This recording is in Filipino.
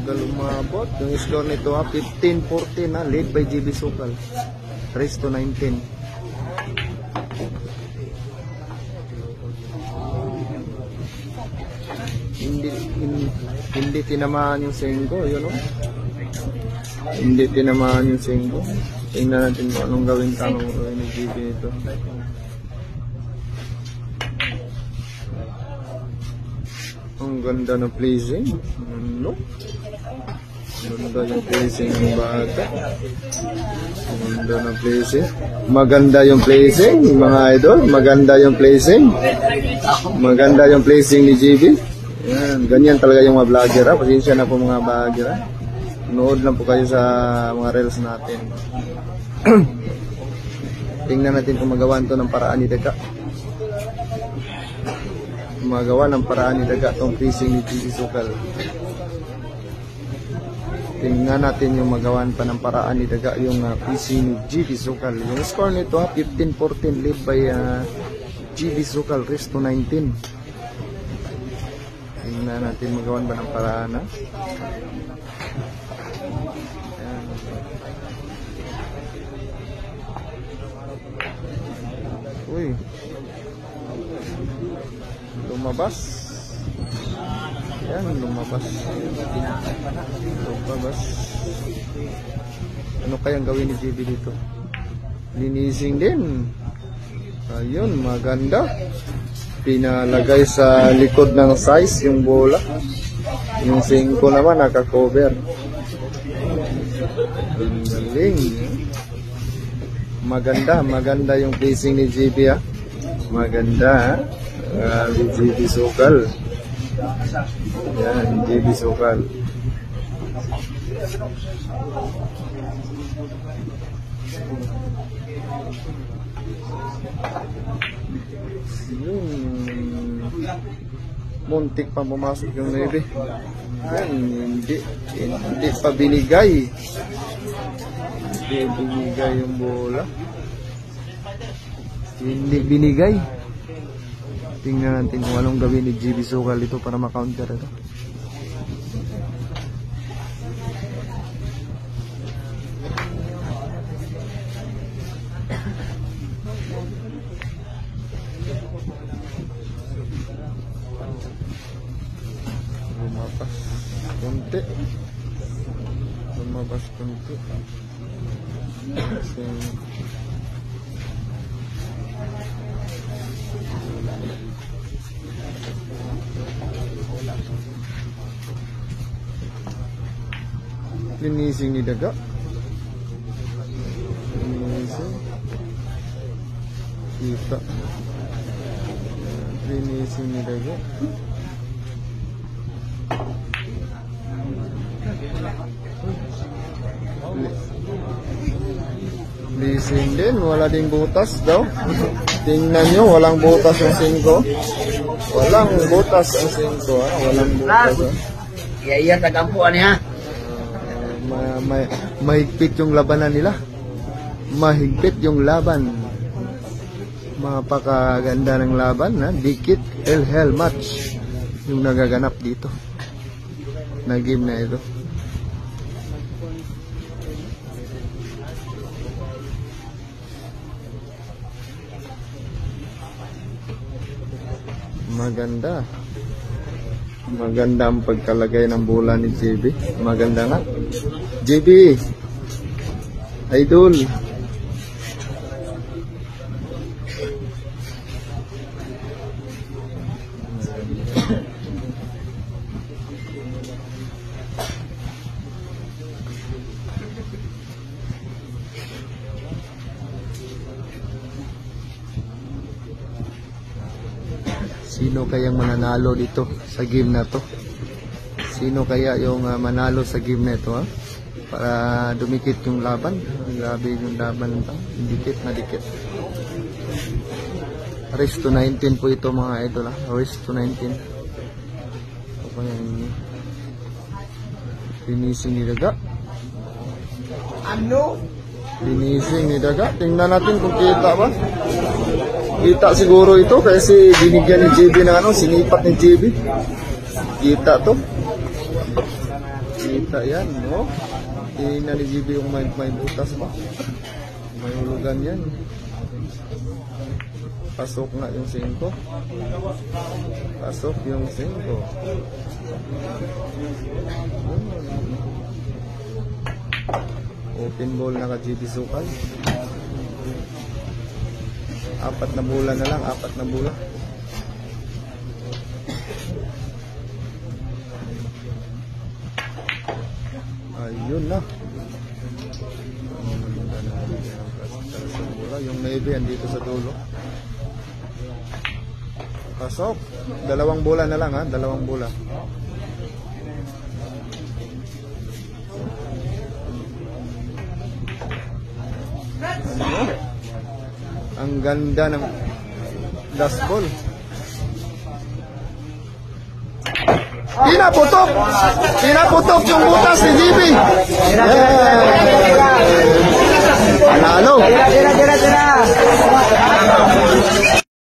Tagal umabot. Yung score nito 15-14 lead by GB Sukal. Race to 19. Hindi tinamaan yung Sengo, yun o. Hindi tinamaan yung Sengo. Tingnan natin kung anong gawin ni GB ito. Ang ganda na placing. Ano? Ganda yung placing ng bata. Ganda na placing. Maganda yung placing, mga idol. Maganda yung placing. Maganda yung placing ni GB. Yan. Ganyan talaga yung mga vlogger. Pasensya na po mga vlogger. Nood lang po kayo sa mga reels natin. Tingnan natin kung magawan to ng paraan ni Daga. Magawa ng paraan ni Daga itong placing ni GB Sukal. Tingnan natin yung magawan pa ng paraan ni Daga yung placing ni GB Sukal. Yung score nito 15-14 lead by GB Sukal, race to 19. Tingnan natin magawan ba ng paraan ha. Uy, lumabas. Yan, lumabas. Lumabas. Ano kayang gawin ni GB dito? Linising din. Ayun, maganda. Pinalagay sa likod ng size yung bola. Yung 5 naman naka-cover. Ang galing. Maganda yung placing ni GB ha. Maganda ha. GB Sukal. Yan, GB Sukal. Muntik pa pumasok yung nebe. Yan, hindi pa binigay. Hindi binigay yung bola. Hindi binigay. Tingnan natin kung anong gawin ni GB Sukal ito para ma-counter ito. Lumabas konti. Kasi linising ni Daga. Linising. Kita. Linising ni Daga. Lising din, wala ding butas daw. Tingnan nyo, walang butas ang 5. Walang butas ang 5 ha. Walang butas ha. Iya tagampuan niya. Mahigpit yung labanan nila. Mahigpit yung laban. Mapakaganda ng laban ha. Dikit el hell match yung nagaganap dito na game na ito. Maganda. Maganda ang pagkalagay ng bola ni JB. Maganda nga. JB, idol. Sino kayang mananalo dito sa game na to? Sino kaya yung manalo sa game na ito ha? Para dumikit yung laban. Grabe yung laban nito. Dikit na dikit. Race to 19 po ito mga idol ha. Race to 19. Finishing ni Daga. Ano? Finishing ni Daga. Tingnan natin kung kita ba. Kita siguro ito kasi binigyan ni JB ng sinipat ni JB. Kita to. bata yan, no? Tingnan ni GB yung may butas pa. May hulugan yan. Pasok nga yung 5. Pasok yung 5. Open ball na ka GB Sukal. 4 na bola na lang, 4 na bola. Ayun na. Yung 9 andito sa dulo. Pasok. 2 bola na lang ha, 2 bola. Ano? Ang ganda ng dashball. Pinaputok! Pinaputok yung butas ni GB. Panalo.